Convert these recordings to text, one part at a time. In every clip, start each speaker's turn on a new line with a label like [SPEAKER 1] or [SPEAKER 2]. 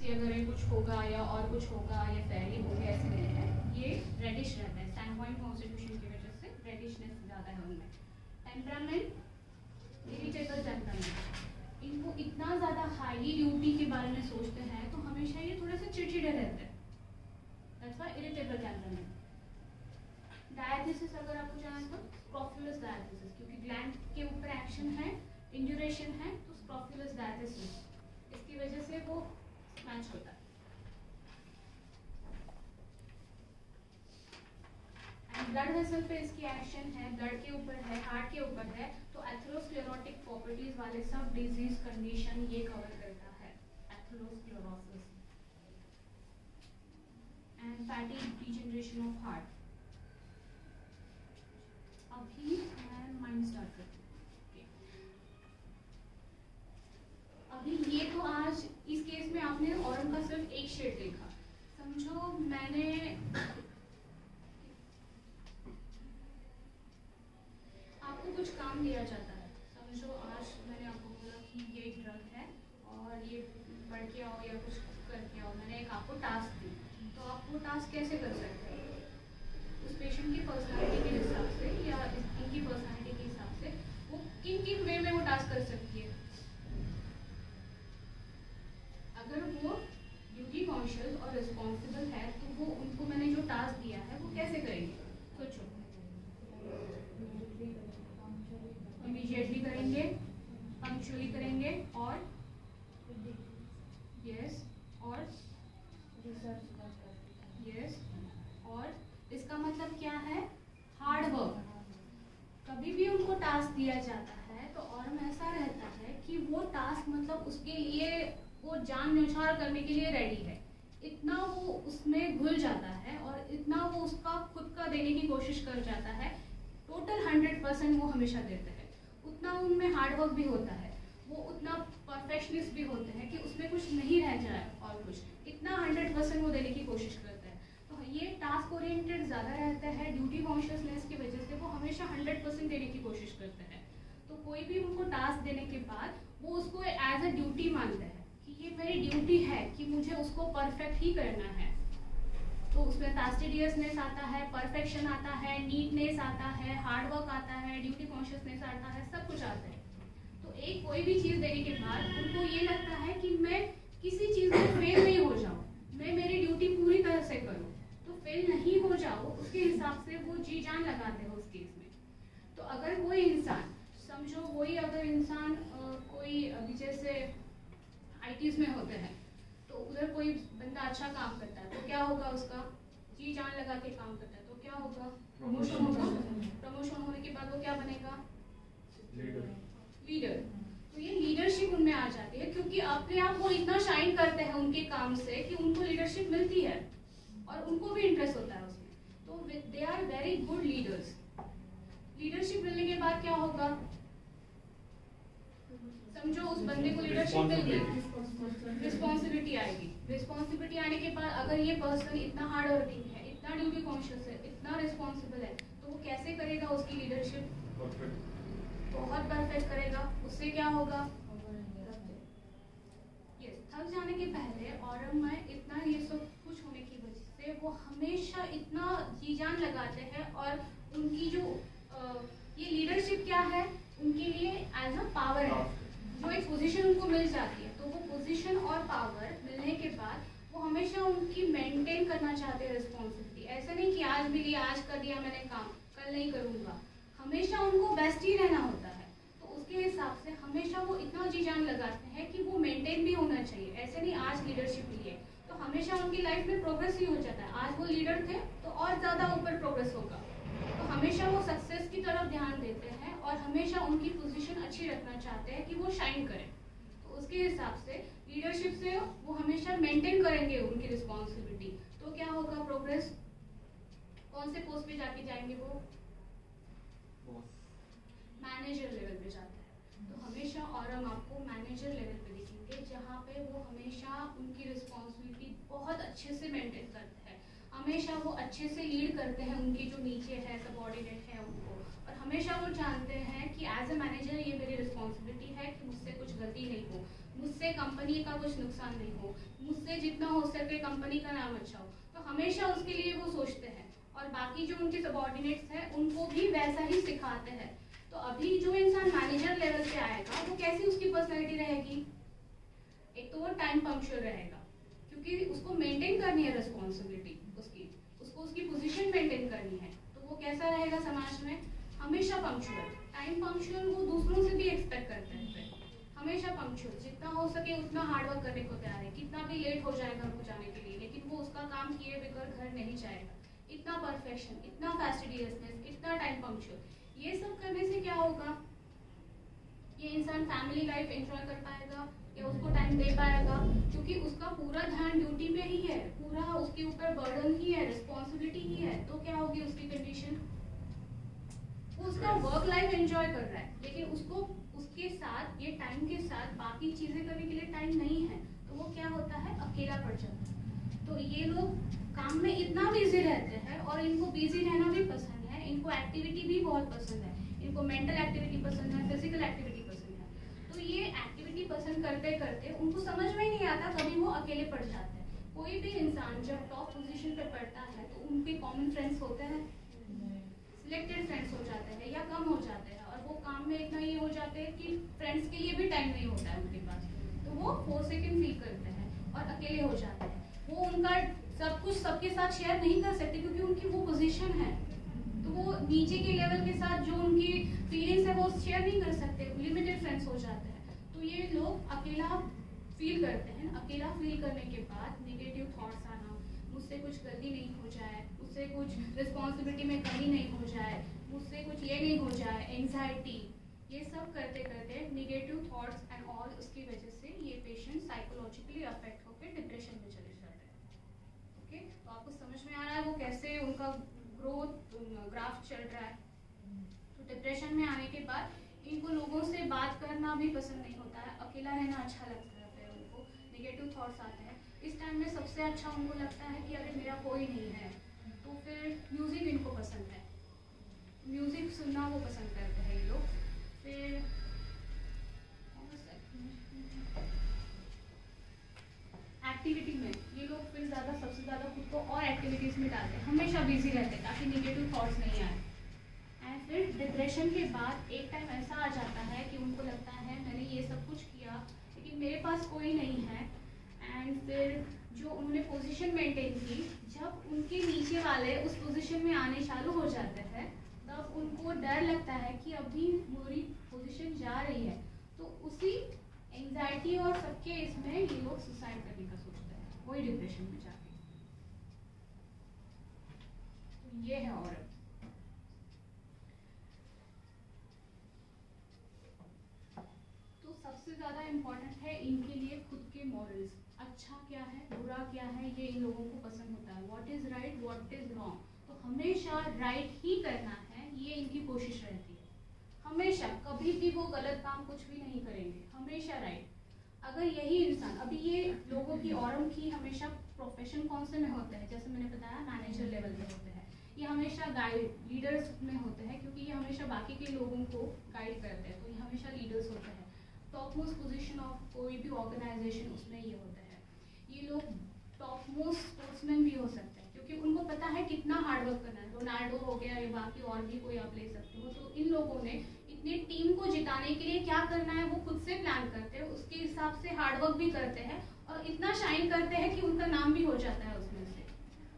[SPEAKER 1] कि अगर ये कुछ होगा या और कुछ होगा या फेयरली हो गया, ऐसे नहीं है। ये रेडिश रहता है, स्टैंड पॉइंट कॉन्स्टिट्यूशन की वजह से रेडिशनेस ज़्यादा है उनमें। टेम्परामेंट, इरिटेबल टेम्परामेंट, इनको इतना ज़्यादा हाईली ड्यूटी के बारे में सोचते हैं तो हमेशा ये थोड़े से चिड़चिड़े रहते हैं, that's why irritable temperament. Diathesis अगर आपको जाना तो स्क्रोफुलस डायथिसिस, क्योंकि ग्लैंड के ऊपर एक्शन है, इंड्यूरेशन है, तो स्क्रोफुलस डायथिसिस, इसकी वजह से वो मैच होता है। ब्लड वेसल पे इसकी एक्शन है, ब्लड के ऊपर है, हार्ट के ऊपर है, तो एथेरोस्क्लेरोटिक प्रॉपर्टीज वाले सब डिजीज कंडीशन ये कवर करता है, atherosclerosis and fatty degeneration of heart. अभी मैं माइंड स्टार्ट करती हूँ। अभी ये तो आज इस केस में आपने ऑरम का सिर्फ एक शेड देखा, समझो मैंने आपको कुछ काम दिया जाता है, समझो आज मैंने आपको बोला कि ये एक ड्रग है और ये पढ़ के आओ या कुछ करके आओ, मैंने एक आपको टास्क दी, तो आप वो टास्क कैसे कर सकते हैं? उस पेशेंट की पर्सनालिटी के हिसाब से या इनकी पर्सनालिटी के हिसाब से वो किन किन वे में वो टास्क कर सकती है। अगर वो ड्यूटी कॉन्शियस और रिस्पॉन्सिबल है तो वो उनको मैंने जो टास्क दिया है वो कैसे करेंगे? सोचो, इमीडिएटली करेंगे, पंक्चुअली करेंगे और यस और यस और इसका मतलब क्या है? Hard work. कभी भी उनको टास्क दिया जाता है तो और में ऐसा रहता है कि वो टास्क मतलब उसके लिए वो जान न्यौछावर करने के लिए रेडी है, इतना वो उसमें घुल जाता है और इतना वो उसका खुद का देने की कोशिश कर जाता है, टोटल 100% वो हमेशा देते हैं। उतना उनमें हार्डवर्क भी होता है, वो उतना परफेक्शनिस्ट भी होते हैं कि उसमें कुछ नहीं रह जाए और कुछ, इतना 100% वो देने की कोशिश करते हैं। तो ये टास्क ओरिएंटेड ज़्यादा रहता है, ड्यूटी कॉन्शियसनेस की वजह से वो हमेशा 100% देने की कोशिश करते हैं। तो कोई भी उनको टास्क देने के बाद वो उसको एज अ ड्यूटी मानते हैं कि ये मेरी ड्यूटी है कि मुझे उसको परफेक्ट ही करना है। तो उसमें फास्टिडियसनेस आता है, परफेक्शन आता है, नीटनेस आता है, हार्डवर्क आता है, ड्यूटी कॉन्शियसनेस आता है, सब कुछ आता है। तो एक कोई भी चीज़ देने के बाद उनको ये लगता है कि मैं किसी चीज़ में फेल नहीं हो जाऊँ, मैं मेरी ड्यूटी पूरी तरह से करूँ, तो फेल नहीं हो जाओ उसके हिसाब से वो जी जान लगाते हैं उस केस में। तो अगर कोई इंसान, समझो वही अगर इंसान कोई अभी जैसे आईटीज में होते हैं तो उधर कोई बंदा अच्छा काम करता है तो क्या होगा? उसका जी जान लगा के काम करता है तो क्या होगा? प्रमोशन होगा। प्रमोशन होने के बाद वो क्या बनेगा? लीडर। तो ये लीडरशिप उनमें आ जाती है क्योंकि अपने आप वो इतना शाइन करते हैं उनके काम से कि उनको लीडरशिप मिलती है और उनको भी इंटरेस्ट होता है उसमें, तो they are very good leaders. Leadership मिलने के बाद क्या होगा? समझो उस बंदे को लीडरशिप मिल गई, रिस्पॉन्सिबिलिटी आएगी। रिस्पॉन्सिबिलिटी आने के बाद अगर ये पर्सन इतना हार्ड वर्किंग है, इतना ड्यूटी कॉन्शियस है, इतना रिस्पॉन्सिबल है, तो वो कैसे करेगा उसकी लीडरशिप? बहुत परफेक्ट करेगा। उससे क्या होगा? यस, थक जाने के पहले और मैं इतना ये सब कुछ होने की वजह से वो हमेशा इतना जी जान लगाते हैं और उनकी जो ये लीडरशिप क्या है उनके लिए एज अ पावर है। जो एक पोजीशन उनको मिल जाती है तो वो पोजीशन और पावर मिलने के बाद वो हमेशा उनकी मेंटेन करना चाहते हैं रिस्पॉन्सिबिलिटी। ऐसा नहीं कि आज मिली, आज कर दिया मैंने काम, कल नहीं करूँगा, हमेशा उनको बेस्ट ही रहना होता है। तो उसके हिसाब से हमेशा वो इतना जी जान लगाते हैं कि वो मेंटेन भी होना चाहिए। ऐसे नहीं आज लीडरशिप ली है तो हमेशा उनकी लाइफ में प्रोग्रेस ही हो जाता है। आज वो लीडर थे तो और ज़्यादा ऊपर प्रोग्रेस होगा। तो हमेशा वो सक्सेस की तरफ ध्यान देते हैं और हमेशा उनकी पोजीशन अच्छी रखना चाहते हैं कि वो शाइन करें। तो उसके हिसाब से लीडरशिप से वो हमेशा मेंटेन करेंगे उनकी रिस्पॉन्सिबिलिटी। तो क्या होगा? प्रोग्रेस। कौन से पोस्ट पे जाके जाएंगे? वो मैनेजर लेवल पे जाते हैं। तो हमेशा और हम आपको मैनेजर लेवल पे दिखेंगे जहाँ पे वो हमेशा उनकी रिस्पॉन्सिबिलिटी बहुत अच्छे से मेंटेन करते हैं, हमेशा वो अच्छे से लीड करते हैं उनके जो नीचे है, सबऑर्डिनेट है उनको, और हमेशा वो जानते हैं कि एज अ मैनेजर ये मेरी रिस्पॉन्सिबिलिटी है कि मुझसे कुछ गलती नहीं हो, मुझसे कंपनी का कुछ नुकसान नहीं हो, मुझसे उससे जितना हो सके कंपनी का नाम अच्छा हो, तो हमेशा उसके लिए वो सोचते हैं और बाकी जो उनके सबॉर्डिनेट्स हैं उनको भी वैसा ही सिखाते हैं। तो अभी जो इंसान मैनेजर लेवल पे आएगा वो कैसी उसकी पर्सनैलिटी रहेगी? एक तो वो टाइम पंक्चुअल रहेगा क्योंकि उसको मेंटेन करनी है रिस्पॉन्सिबिलिटी उसको उसकी पोजीशन मेंटेन करनी है, तो वो कैसा रहेगा समाज में? हमेशा पंक्चुअल। टाइम पंक्चुअल वो दूसरों से भी एक्सपेक्ट करते हैं, हमेशा पंक्चुअल, जितना हो सके उतना हार्डवर्क करने को तैयार है, कितना भी लेट हो जाए घर को जाने के लिए लेकिन वो उसका काम किए बगैर घर नहीं जाएगा। इतना परफेक्शन, इतना फैस्टिडियसनेस, इतना टाइम पंक्चुअल, ये सब करने से क्या होगा? ये इंसान फैमिली लाइफ एंजॉय कर पाएगा या उसको टाइम दे पाएगा? क्योंकि उसका पूरा ध्यान ड्यूटी पे ही है, पूरा उसके ऊपर बर्डन ही है, रिस्पॉन्सिबिलिटी ही है, तो क्या होगी उसकी कंडीशन? वो उसका वर्क लाइफ एंजॉय कर रहा है लेकिन उसको उसके साथ ये टाइम के साथ बाकी चीजें करने के लिए टाइम नहीं है, तो वो क्या होता है? अकेला पड़ जाता है। तो ये लोग काम में इतना बिजी रहते हैं और इनको बिजी रहना भी पसंद है, इनको एक्टिविटी भी बहुत पसंद है, इनको मेंटल एक्टिविटी पसंद है, फिजिकल एक्टिविटी पसंद है। तो ये एक्टिविटी पसंद करते करते उनको समझ में ही नहीं आता, कभी वो अकेले पड़ जाते हैं। कोई भी इंसान जब टॉप पोजीशन पे पड़ता है तो उनके कॉमन फ्रेंड्स होते हैं, सिलेक्टेड फ्रेंड्स हो जाते हैं या कम हो जाते हैं, और वो काम में इतना ये हो जाते हैं कि फ्रेंड्स के लिए भी टाइम नहीं होता है उनके पास, तो वो फोरसेकन फील करते हैं और अकेले हो जाते हैं। वो उनका सब कुछ सबके साथ शेयर नहीं कर सकते क्योंकि उनकी वो पोजीशन है, तो वो नीचे के लेवल के साथ जो उनकी फीलिंग्स है वो शेयर नहीं कर सकते, लिमिटेड फ्रेंड्स हो जाते हैं। तो ये लोग अकेला फील करते हैं। अकेला फील करने के बाद नेगेटिव थॉट्स आना, मुझसे कुछ गलती नहीं हो जाए, मुझसे कुछ रिस्पॉन्सिबिलिटी में कमी नहीं हो जाए, मुझसे कुछ ये नहीं हो जाए, एंजाइटी, ये सब करते करते नेगेटिव थॉट्स एंड ऑल, उसकी वजह से ये पेशेंट साइकोलॉजिकली अफेक्ट होकर डिप्रेशन में चले जाते हैं। ओके, तो आपको समझ में आ रहा है वो कैसे उनका ग्रोथ ग्राफ चल रहा है। तो डिप्रेशन में आने के बाद इनको लोगों से बात करना भी पसंद नहीं होता है, अकेला रहना अच्छा लगता है, फिर उनको नेगेटिव थॉट्स आते हैं। इस टाइम में सबसे अच्छा उनको लगता है कि अगर मेरा कोई नहीं है, तो फिर म्यूज़िक इनको पसंद है, म्यूज़िक सुनना वो पसंद करते हैं ये लोग। फिर एक्टिविटी में ये लोग फिर ज़्यादा सबसे ज़्यादा खुद को और एक्टिविटीज़ में डालते हैं, हमेशा बिजी रहते हैं ताकि नेगेटिव थॉट्स नहीं आए। एंड फिर डिप्रेशन के बाद एक टाइम ऐसा आ जाता है कि उनको लगता है मैंने ये सब कुछ किया लेकिन मेरे पास कोई नहीं है। एंड फिर जो उन्होंने पोजीशन मेंटेन की, जब उनके नीचे वाले उस पोजीशन में आने चालू हो जाते हैं तब उनको डर लगता है कि अभी मेरी पोजीशन जा रही है, तो उसी एंजाइटी और सबके इसमें ये लोग सुसाइड करने का सोचते हैं, वही डिप्रेशन में जाके। तो ये है औरत। तो सबसे ज़्यादा इम्पोर्टेंट है इनके लिए खुद के मॉरल्स, अच्छा क्या है बुरा क्या है, ये इन लोगों को पसंद होता है। What is right, what is wrong, तो हमेशा राइट ही करना है, ये इनकी कोशिश रहती है। हमेशा कभी भी वो गलत काम कुछ भी नहीं करेंगे, हमेशा राइट। अगर यही इंसान, अभी ये लोगों की औरम की हमेशा प्रोफेशन कौन से में होते हैं, जैसे मैंने बताया मैनेजर लेवल पे होते हैं, ये हमेशा गाइड लीडर्स में होते हैं क्योंकि ये हमेशा बाकी के लोगों को गाइड करते हैं, तो ये हमेशा लीडर्स होते हैं। टॉप मोस्ट पोजीशन ऑफ कोई भी ऑर्गेनाइजेशन उसमें ये होते हैं। ये लोग टॉप मोस्ट स्पोर्ट्समैन भी हो सकते हैं क्योंकि उनको पता है कितना हार्डवर्क करना है। रोनाल्डो हो गया या बाकी और भी कोई आप ले सकते हो। तो इन लोगों ने इतनी टीम को जिताने के लिए क्या करना है वो खुद से प्लान करते हैं, उसके हिसाब से हार्डवर्क भी करते हैं और इतना शाइन करते हैं कि उनका नाम भी हो जाता है उसमें से।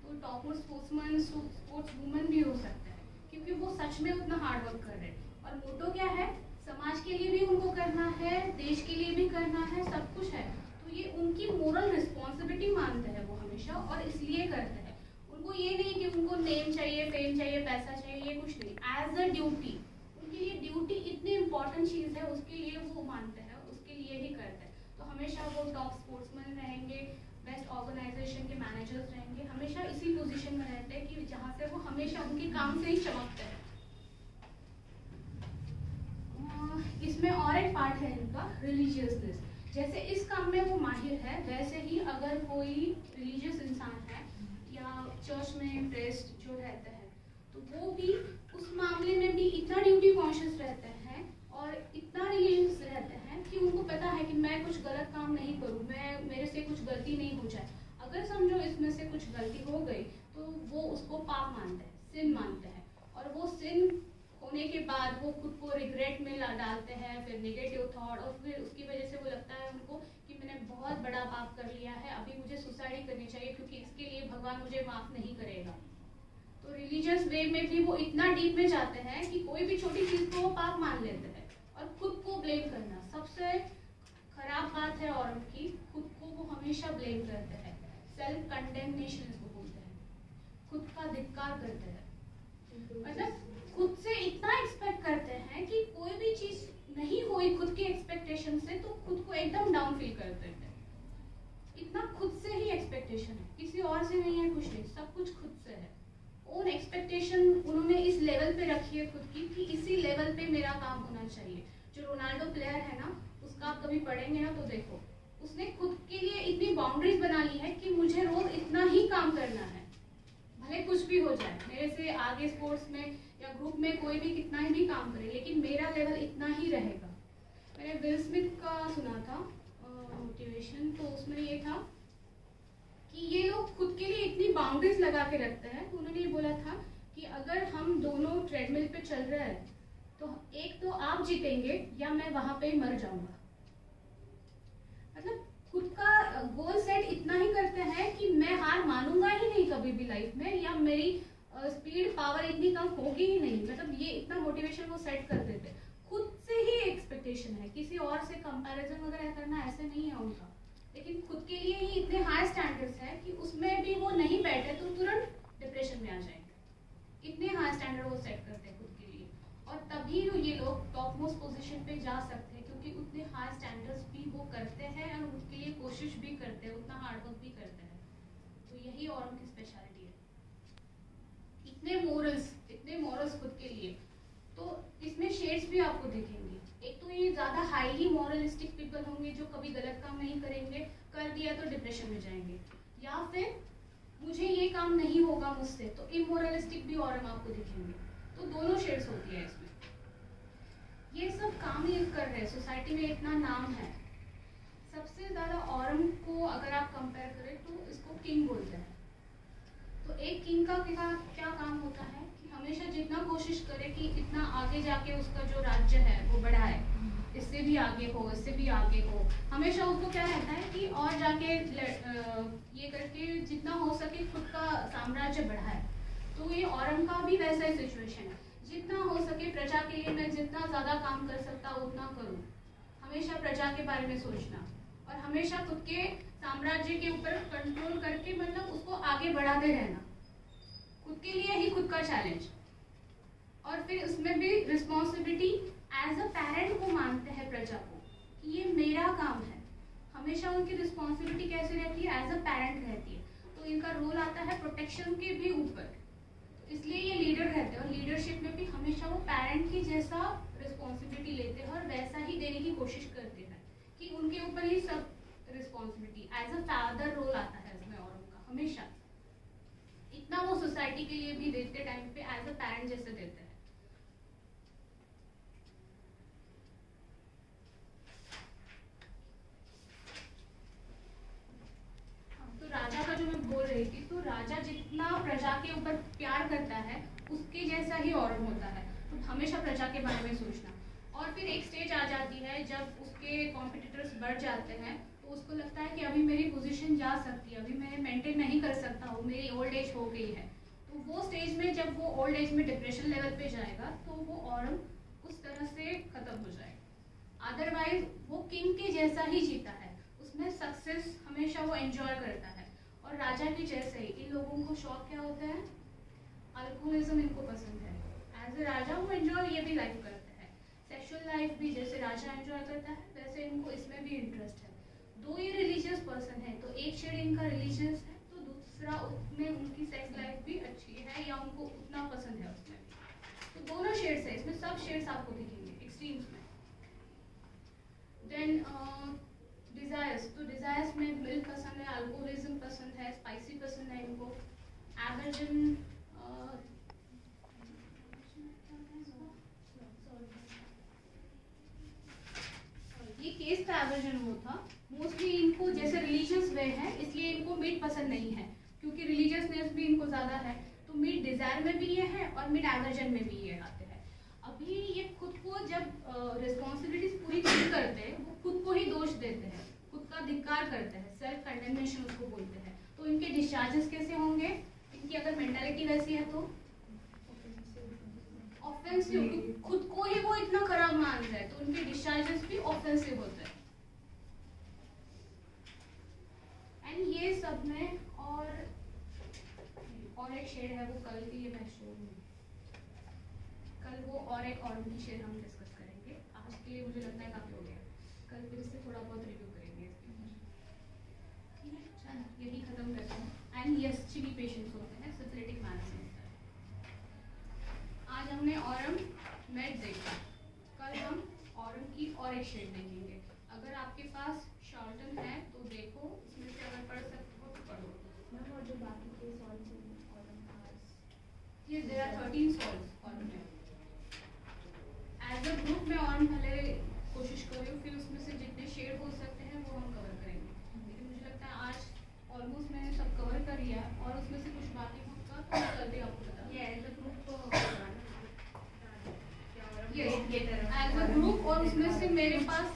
[SPEAKER 1] तो top most sportsman sports women भी हो सकता है क्योंकि वो सच में उतना हार्डवर्क कर रहे हैं। और मोटो क्या है, समाज के लिए भी उनको करना है, देश के लिए भी करना है, सब कुछ है। तो ये उनकी मोरल रिस्पॉन्सिबिलिटी मानते हैं वो हमेशा, और इसलिए करते हैं। उनको ये नहीं कि उनको नेम चाहिए, फेम चाहिए, पैसा चाहिए, ये कुछ नहीं। एज अ ड्यूटी, उनके लिए ड्यूटी इतनी इंपॉर्टेंट चीज़ है, उसके लिए वो मानते हैं, उसके लिए ही करते हैं। तो हमेशा वो टॉप स्पोर्ट्समैन रहेंगे, बेस्ट ऑर्गेनाइजेशन के मैनेजर्स रहेंगे, हमेशा इसी पोजीशन में रहते हैं कि जहाँ से वो हमेशा उनके काम से ही चमकते हैं। इसमें और एक पार्ट है इनका रिलीजियसनेस। जैसे इस काम में वो माहिर है, वैसे ही अगर कोई रिलीजियस इंसान है या चर्च में इंटरेस्ट जो रहते हैं, तो वो भी उस मामले में भी इतना ड्यूटी कॉन्शियस रहते हैं और इतना रिलीजियस रहते हैं कि उनको पता है कि मैं कुछ गलत काम नहीं करूँ, मेरे से कुछ गलती नहीं हो जाए। अगर समझो इसमें से कुछ गलती हो गई तो वो उसको पाप मानते हैं, सिन मानते हैं, और वो सिन होने के बाद वो खुद को रिग्रेट में डालते हैं, फिर नेगेटिव थॉट, और फिर उसकी वजह से वो लगता है उनको कि मैंने बहुत बड़ा पाप कर लिया है, अभी मुझे सुसाइड ही करनी चाहिए क्योंकि इसके लिए भगवान मुझे माफ नहीं करेगा। तो रिलीजियस वे में भी वो इतना डीप में जाते हैं कि कोई भी छोटी चीज को वो पाप मान लेते हैं, और खुद को ब्लेम करना सबसे खराब बात है। और की खुद को वो हमेशा ब्लेम करते हैं, सेल्फ कंडेमनेशन इसको बोलते हैं, खुद का धिक्कार करते हैं। मतलब खुद से इतना एक्सपेक्ट करते हैं कि कोई भी चीज नहीं हुई खुद की एक्सपेक्टेशन से तो खुद को एकदम डाउन फील करते हैं। इतना खुद से ही एक्सपेक्टेशन है, किसी और से नहीं है, कुछ नहीं, सब कुछ खुद से है। ओन एक्सपेक्टेशन उन्होंने इस लेवल पे रखी है खुद की कि इसी लेवल पे मेरा काम होना चाहिए। जो रोनाल्डो प्लेयर है ना, उसका आप कभी पढ़ेंगे ना तो देखो, उसने खुद के लिए इतनी बाउंड्रीज बना ली है कि मुझे रोज इतना ही काम करना है, भले कुछ भी हो जाए, मेरे से आगे स्पोर्ट्स में या ग्रुप में कोई भी कितना ही भी काम करे, लेकिन मेरा लेवल इतना ही रहेगा। मैंने विल स्मिथ का सुना था मोटिवेशन, तो उसमें ये था कि ये लोग खुद के लिए इतनी बाउंड्रीज लगा के रखते हैं। तो उन्होंने ये बोला था कि अगर हम दोनों ट्रेडमिल पे चल रहे हैं तो एक तो आप जीतेंगे या मैं वहां पे मर जाऊंगा। मतलब खुद का गोल सेट इतना ही करते हैं कि मैं हार मानूंगा ही नहीं कभी भी लाइफ में, या मेरी स्पीड पावर इतनी कम होगी ही नहीं। मतलब ये इतना मोटिवेशन वो सेट कर देते, खुद से ही एक्सपेक्टेशन है, किसी और से कंपैरिजन वगैरह करना ऐसे नहीं है उनका, लेकिन खुद के लिए ही इतने हाई स्टैंडर्ड्स हैं कि उसमें भी वो नहीं बैठे तो तुरंत डिप्रेशन में आ जाएंगे। इतने हाई स्टैंडर्ड वो सेट करते हैं खुद के लिए, और तभी ये लोग टॉप मोस्ट पोजीशन पे जा सकते हैं, क्योंकि उतने हाई स्टैंडर्ड्स भी वो करते हैं और उसके लिए कोशिश भी करते हैं, उतना हार्डवर्क भी करते हैं। तो यही और उनकी स्पेशलिटी है, इतने मॉरल्स खुद के लिए। तो इसमें शेड्स भी आपको दिखेंगे। एक तो ये ज्यादा हाईली मॉरलिस्टिक पीपल होंगे जो कभी गलत काम नहीं करेंगे, कर दिया तो डिप्रेशन में जाएंगे, या फिर मुझे ये काम नहीं होगा मुझसे, तो इमोरलिस्टिक भी और आपको दिखेंगे। तो दोनों शेड्स होती है इसमें। ये सब काम ये कर रहे हैं, सोसाइटी में इतना नाम है। सबसे ज्यादा ऑरम को अगर आप कंपेयर करें तो इसको किंग बोलते हैं। तो एक किंग का क्या काम होता है कि हमेशा जितना कोशिश करे कि इतना आगे जाके उसका जो राज्य है वो बढ़ाए, इससे भी आगे हो, इससे भी आगे हो। हमेशा उसको क्या रहता है कि और जाके ये करके जितना हो सके खुद का साम्राज्य बढ़ाए। तो ये औरंग का भी वैसा ही सिचुएशन है, जितना हो सके प्रजा के लिए मैं जितना ज्यादा काम कर सकता उतना करूँ, हमेशा प्रजा के बारे में सोचना, और हमेशा खुद के साम्राज्य के ऊपर कंट्रोल करके मतलब उसको आगे बढ़ाते रहना, खुद के लिए ही खुद का चैलेंज। और फिर उसमें भी रिस्पॉन्सिबिलिटी एज अ पेरेंट को मानते हैं प्रजा को कि ये मेरा काम है। हमेशा उनकी रिस्पॉन्सिबिलिटी कैसे रहती है, एज अ पेरेंट रहती है। तो इनका रोल आता है प्रोटेक्शन के भी ऊपर, इसलिए ये लीडर रहते हैं, और लीडरशिप में भी हमेशा वो पेरेंट की जैसा रिस्पॉन्सिबिलिटी लेते हैं और वैसा ही देने की कोशिश करते हैं कि उनके ऊपर ही सब responsibility as a father role आता है इसमें। और उनका हमेशा इतना वो सोसाइटी के लिए भी देते टाइम पे एज अ पेरेंट जैसे देते हैं। तो राजा का जो मैं बोल रही थी, तो राजा जितना प्रजा के ऊपर प्यार करता है उसके जैसा ही और होता है। तो हमेशा प्रजा के बारे में सोचना। और फिर एक स्टेज आ जाती है जब उसके कॉम्पिटिटर्स बढ़ जाते हैं, तो उसको लगता है कि अभी मेरी पोजीशन जा सकती है, अभी मैं मेंटेन नहीं कर सकता हूँ, मेरी ओल्ड एज हो गई है। तो वो स्टेज में जब वो ओल्ड एज में डिप्रेशन लेवल पे जाएगा तो वो औरम उस तरह से खत्म हो जाएगा। अदरवाइज वो किंग के जैसा ही जीता है, उसमें सक्सेस हमेशा वो एंजॉय करता है। और राजा के जैसे ही इन लोगों को शौक क्या होता है, अल्कोहलिज्म इनको पसंद है। एज ए राजा वो एंजॉय ये भी लाइफ करते हैं, सेक्सुअल लाइफ भी जैसे राजा एंजॉय करता है वैसे इनको इसमें भी इंटरेस्ट है। दो ये रिलीजियस पर्सन है, तो एक शेड इनका रिलीजियस है, तो दूसरा उसमें उनकी सेक्स लाइफ भी अच्छी है या उनको उतना पसंद है उसमें। तो दोनों शेड्स है इसमें, सब शेड्स आपको दिखेंगे एक्सट्रीम्स में। देन डिजायर्स, तो डिजायर्स में मिल्क पसंद है, अल्कोहलिज्म पसंद है, स्पाइसी पसंद है इनको, एवर्जन ये केस इनको मीट पसंद नहीं है, क्योंकि रिलीजियसनेस भी इनको ज़्यादा है, तो मीट डिज़ायर में भी ये है और मीट एवर्जन में भी ये आते हैं। अभी ये खुद को जब रिस्पॉन्सिबिलिटीज पूरी नहीं करते, वो खुद को ही दोष देते हैं, खुद का धिक्कार करते हैं, सेल्फ कंडेमनेशन उसको बोलते हैं। तो इनके डिस्चार्जेस कैसे होंगे? इनकी अगर मेंटालिटी वैसी है तो ऑफेंसिव, खुद को ही वो इतना खराब मान रहे हैं, तो उनके डिस्चार्जेस भी ऑफेंसिव होते हैं। एंड ये सब में और एक शेड है, वो कल के लिए मैं शो कल वो और एक की शेड हम डिस्कस करेंगे। आज के लिए मुझे लगता है काफी हो गया, कल फिर से थोड़ा बहुत रिव्यू करेंगे इसके ऊपर। ठीक है, चलो यही खत्म करते हैं। एंड यस, चिली पेशेंट्स होते हैं, सिफिलिटिक मैनर में होता है। आज हमने ऑरम मेड देखा, कल हम ऑरम की और एक शेड देखेंगे। अगर आपके पास शॉर्टन है तो देखो, इसमें से अगर पढ़ सकते हो तो पढ़ो।
[SPEAKER 2] मैम और जो बाकी के सॉल्व्स हैं ऑरम कार्स,
[SPEAKER 1] ये देयर आर 13 सॉल्व्स ऑरम में। एज अ ग्रुप में ऑरम पहले कोशिश करो, फिर उसमें से जितने शेड हो सकते हैं वो हम कवर करेंगे। लेकिन मुझे लगता है आज ऑलमोस्ट मैंने सब कवर कर लिया, और उसमें से कुछ बाकी होगा तो मैं कल भी आपको बता दूँगी।
[SPEAKER 2] ये as a group
[SPEAKER 1] as a group, और उसमें से मेरे पास